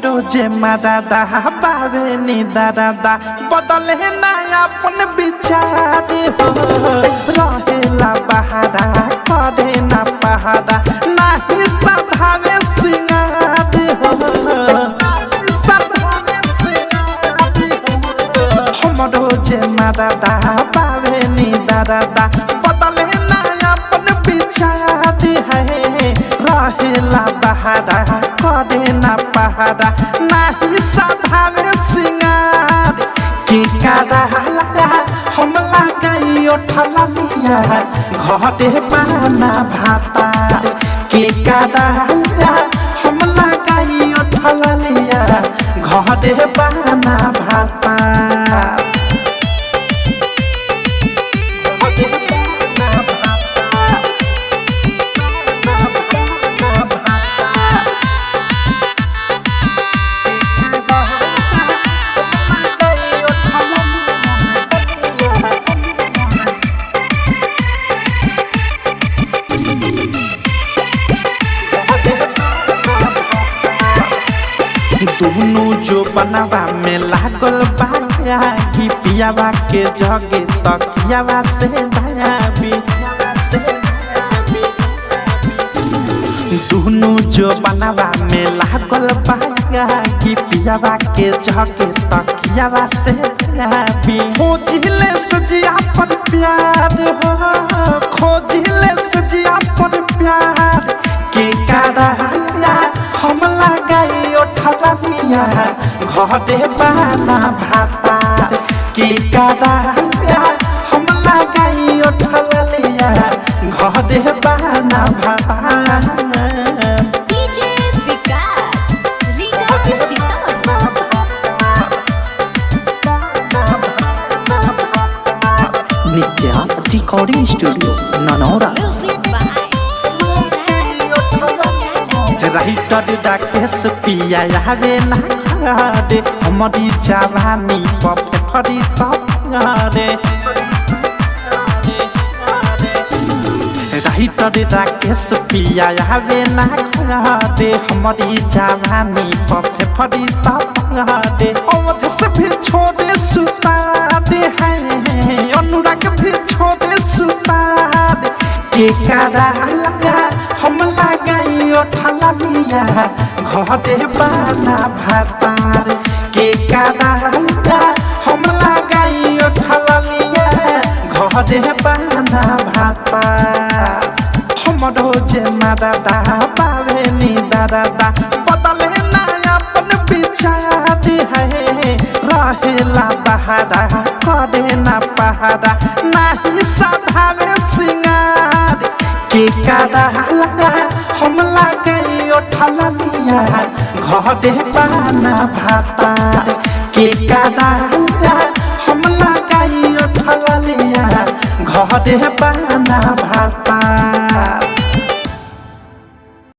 हमरो जे मादादा बावे नी दादा बदले ना अपन विचार हो रहेला बहारा करे ना पहाड़ा नाही सधावे सिंगार हो सधावे सिंगार हो हमरो जे मादादा बावे नी दादा बदले ना अपन विचार है रहेला बहारा करे ना पहाड़ा नाही सधावे सिंगार की कादा लगा हम लगाई उठला लिया घरे पाना भाता की कादा लगा हम लगाई उठला लिया घरे पाना भाता दोनों जो बनावा में लागल बाया कि पियावा के जगे तकियावा से दयाबी दोनों जो बनावा में लागल बाया कि पियावा के जगे तकियावा से दयाबी खोजिले सजिया पर प्यार हो खोजिले सजिया पर प्यार के कारा हम लगाई उठला लिया घरे पाना भाता की कादा हम लगाई उठला लिया घरे पाना भाता डीजे विकास रीगा नित्या रिकॉर्डिंग स्टूडियो ननौरा राइटर डाकेश पिया आवे ना घरे हमारी जवानी पफे फरी तरे राइटर डाकेश पिया आवे ना घरे हमारी जवानी पफे फरी तरे अवध से भी छोड़े सुता दे हैं अनुराग भी छोड़े सुता दे के कारा लगा हम लगाई उठला लिया घरे पाना भातार के कारा लगा हम लगाई उठला लिया घरे पाना भातार हमरो जे मादादा बावे नी दादा बदले ना अपन विचार है रहेला बहारा करे ना पहाड़ा नाही सधावे सिंगार के कादा लगा हम लगाई उठला लिया घरे पाना भाता के कादा लगा हम लगाई उठला लिया घरे पाना भाता।